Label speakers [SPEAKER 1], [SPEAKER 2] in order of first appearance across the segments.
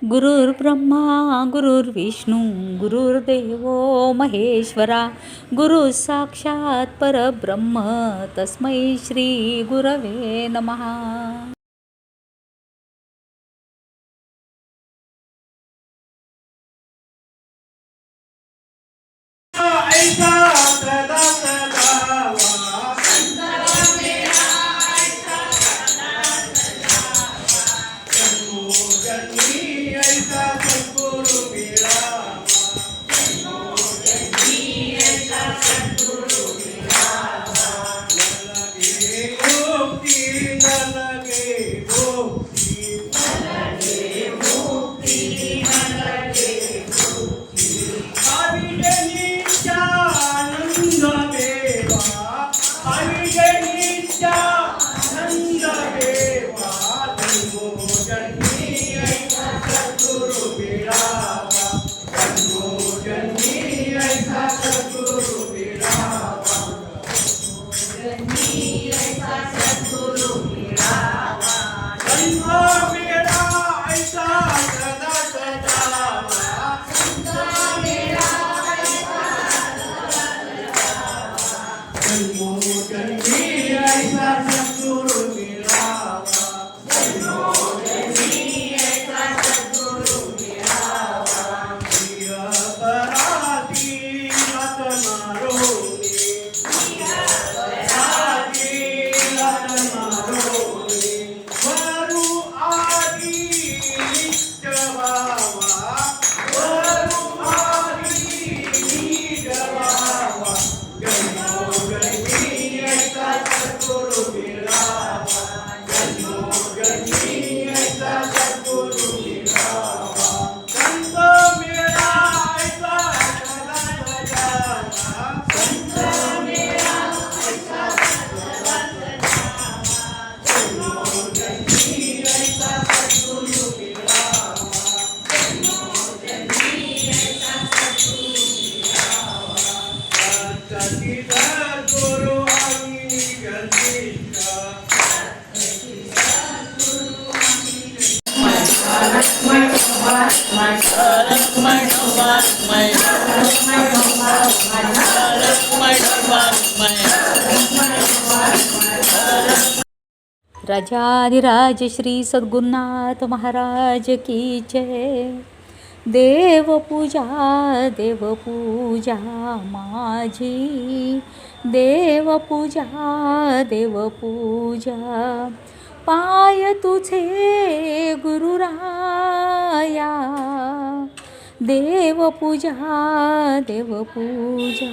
[SPEAKER 1] गुरुर्ब्रह्मा गुरुर्विष्णू गुरुर्देव महेश्वरा गुरु साक्षात परब्रह्म तस्मै श्री गुरवे नमः. राजाधिराज श्री सद्गुरुनाथ महाराज की जय. देवपूजा देवपूजा माझी, देवपूजा देवपूजा पाय तुझे गुरुराया, देवपूजा देवपूजा.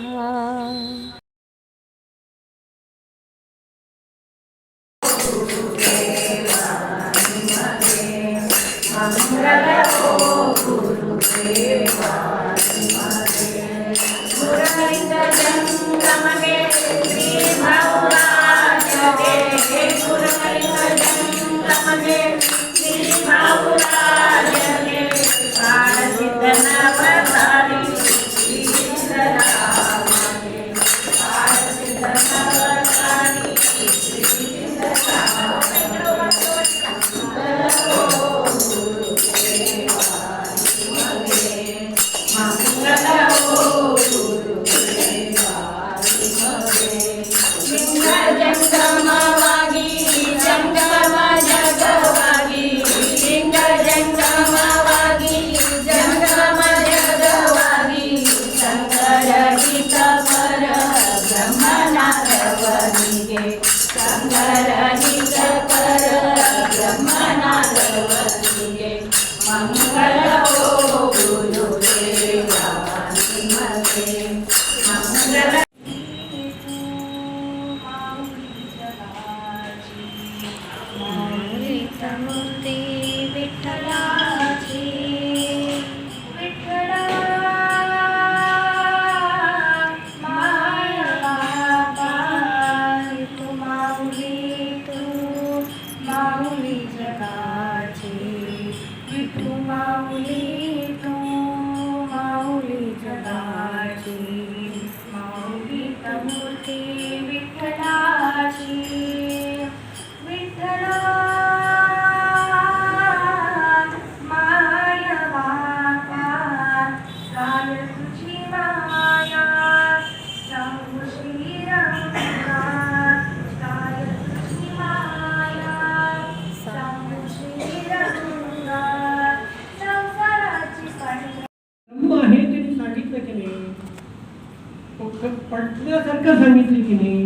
[SPEAKER 2] पटण्यासारखं सांगितलं की नाही.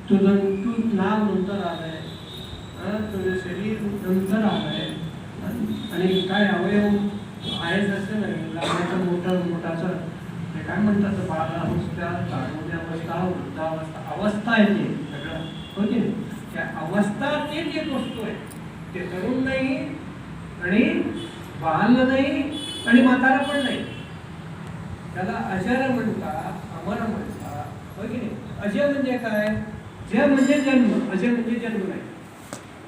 [SPEAKER 2] तुझं तू नाव नंतर आलंय, तुझं शरीर नंतर आलंय, आणि काय अवयव आहेच असं नाही. लहानाचं मोठं मोठाचं ते काय म्हणतात, बालावस्था, तारुण्य अवस्था, वृद्धावस्था, अवस्था येते सगळं होते. त्या अवस्था तेच एक वस्तू आहे. ते तरुण नाही आणि बाल नाही आणि म्हातारा पण नाही. त्याला अजर म्हणतात, अमर म्हणतात, हो की नाही. अजय म्हणजे काय? जय म्हणजे जन्म, अजय म्हणजे जन्म नाही.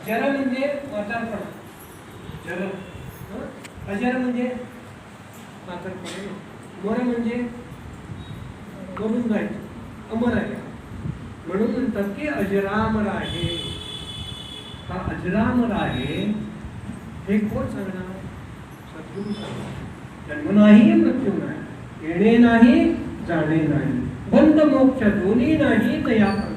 [SPEAKER 2] जर म्हणजे म्हातारपण, जर अजर म्हणजे म्हातारपण. अमर म्हणजे मरून जायचं, अमर आहे. म्हणून म्हणतात की अजरामर आहे. हा अजरामर आहे हे कोण सांगणार? सद्गुरू सांगणार. जन्म नाही, मृत्यू नाही, येणे नाही, जाणे नाही, बंध मोक्ष दोन्ही नाही, तया परमात्मा.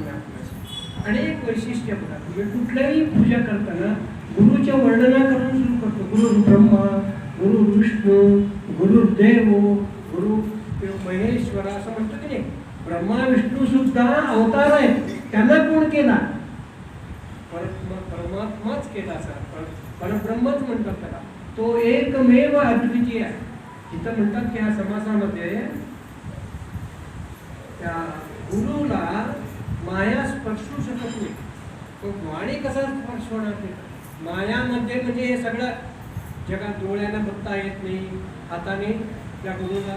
[SPEAKER 2] अनेक वैशिष्ट्य बघा. तुम्ही कुठल्याही पूजा करताना गुरुच्या वर्णना करून सुरू करतो. गुरु ब्रह्मा, गुरु विष्णू, गुरुदेव, गुरु महेश्वर असं म्हणतो की नाही. ब्रह्मा विष्णू सुद्धा अवतार आहेत. त्यांना कोण केला? परमात्माच केला. परब्रह्मच म्हणतात त्याला. तो एकमेव अद्वितीय आहे. इथं म्हणतात की या समासामध्ये त्या गुरुला माया स्पर्शू शकत नाही. तो वाणी कसा स्पर्श होणार नाही? मायामध्ये म्हणजे हे सगळं जगात डोळ्याला बघता येत नाही, हाताने त्या गुरुला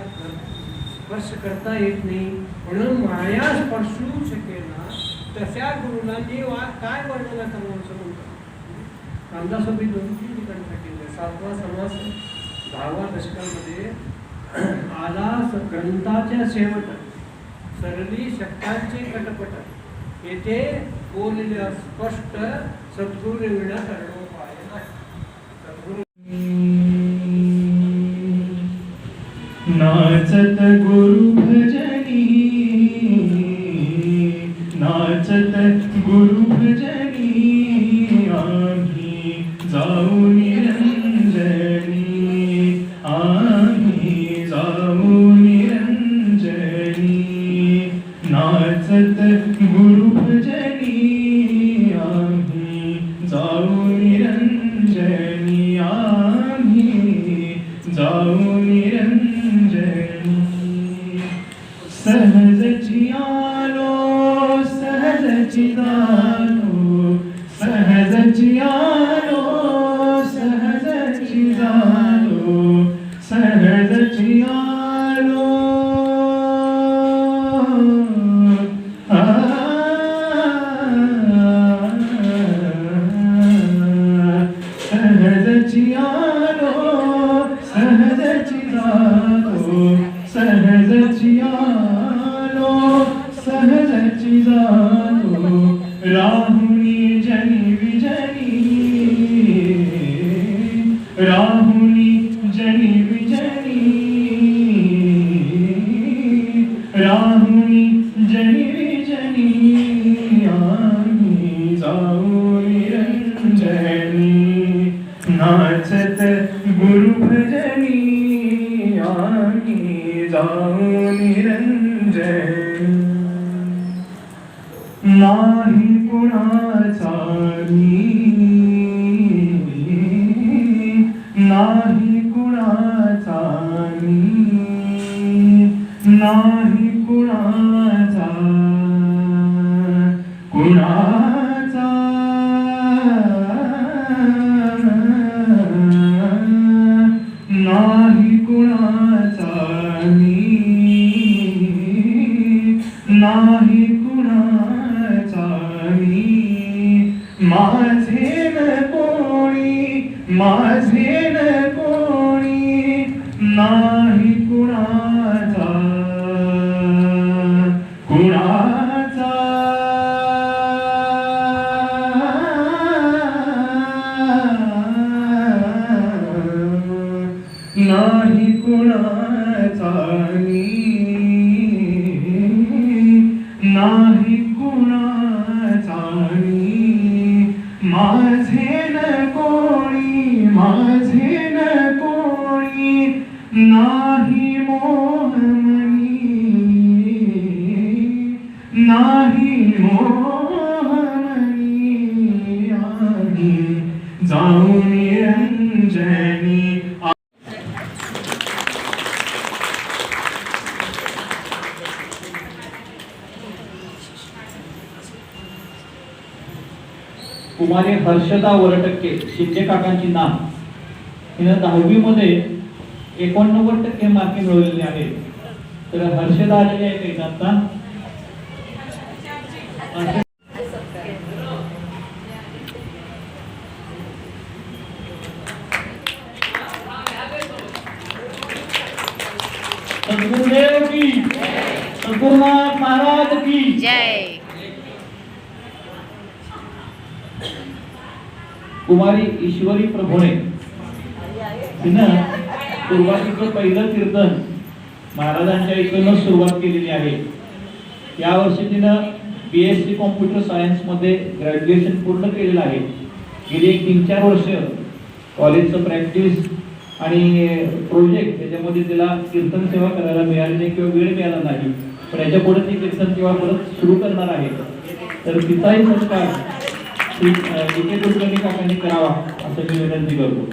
[SPEAKER 2] स्पर्श करता येत नाही. म्हणून माया स्पर्शू शकेल ना तशा गुरुला मी काय वर्णना करू असं म्हणतो. रामदासोबी 2-3 ठिकाणी सांगितलं. 7वा समास 10व्या दशकामध्ये आला ग्रंथाच्या शेवट, सरली शब्दांचे कटपट, येथे बोलले स्पष्ट, सद्गुरू विना तरणोपाय नाही. सद्गुरू
[SPEAKER 3] नाचत गुरु भजनी, नाचत गुरु भजनी, आम्ही जाऊ निरंजनी, आम्ही जाऊ निरंजनी. नाचत गुरु भजनी, आम्ही जाऊ निरंजनी, आम्ही जाऊ निरंजनी. सहजची आलो, सहजची जालो, सहजची आलो, सहजची जालो, सहजची आलो. सहजची आलो, सहजची जालो, सहजची आलो, सहजची जालो. राहुनी जनी विजनी, राहुनी जनी विजनी, राहुनी जनी विजनी, आम्ही जाऊ निरंजनी. नाचत गुरु भजनी, आम्ही जाऊ निरंजनी. नाही कुणाचा मी, नाही कुणाचा मी, नाही कुणाचा, कुणाचा नाही कुणाचा मी, नाही कुणाचा मी. माझे न कोणी, माझे न कोणी, नाही कुणाचा, कुणाचा. नाही कुणाचा मी, नाही कुणाचा मी. माझे न कोणी, माझे न कोणी, नाही मोहमनी,
[SPEAKER 4] कुमारी हर्षदा वरटक्के शिंदे काकांची नाव हिनं 10वी मध्ये 89% मार्क मिळवलेले आहेत. तर हर्षदा आलेली आहे काही आता सद्गुरुदेव की सद्गुरुनाथ महाराज की
[SPEAKER 5] जय.
[SPEAKER 4] कुमारी ईश्वरी प्रभुणे तिनं सुरुवातीचं पहिलं कीर्तन महाराजांच्या इकडूनच सुरुवात केलेली आहे. या वर्षी तिनं BSc कॉम्प्युटर सायन्स मध्ये ग्रॅज्युएशन पूर्ण केलेलं आहे. गेली 3-4 वर्ष कॉलेजचं प्रॅक्टिस आणि प्रोजेक्ट त्याच्यामध्ये तिला कीर्तन सेवा करायला मिळाली नाही किंवा वेळ मिळाला नाही. पण याच्या पुढे ती कीर्तन सेवा परत सुरू करणार आहे. तर तिचाही सत्कार श्री DK कुलकर्णी काकांनी करावा असं मी विनंती करतो.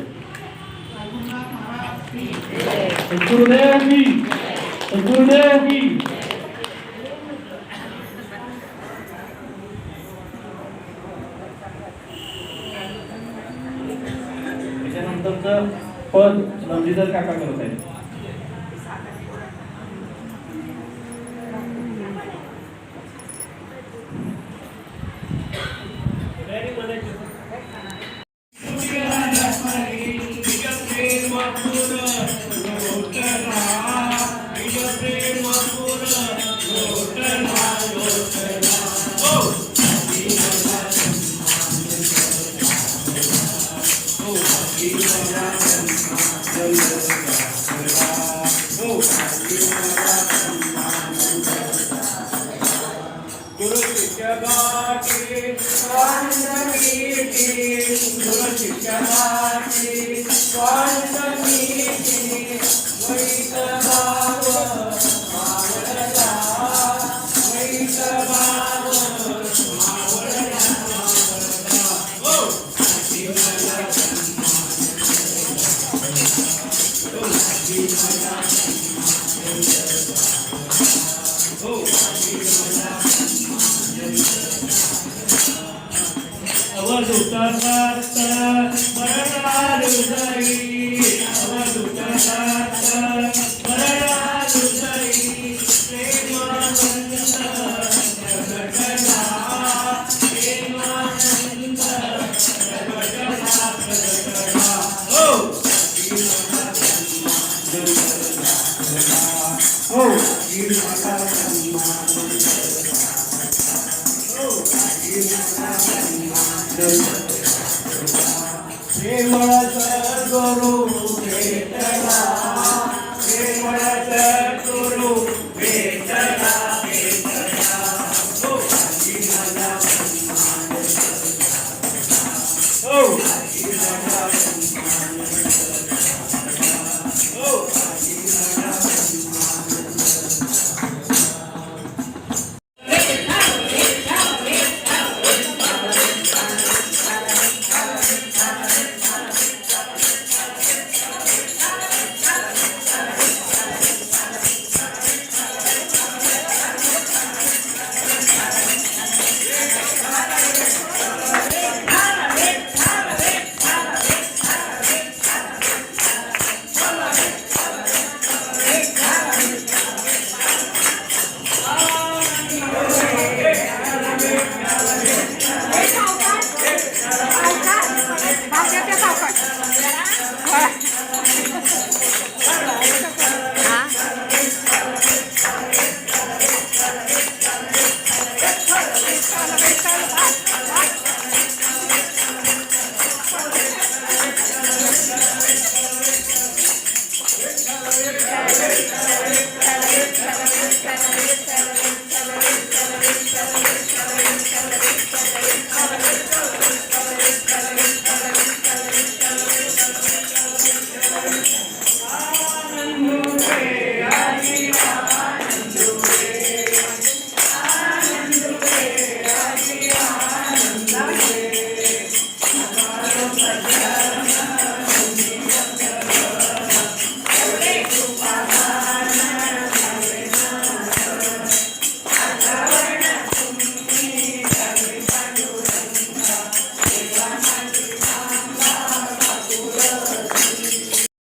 [SPEAKER 4] सद्गुरुदेव की सद्गुरुदेव की त्याच्यानंतरचं पद नंदीधर काका करत आहेत.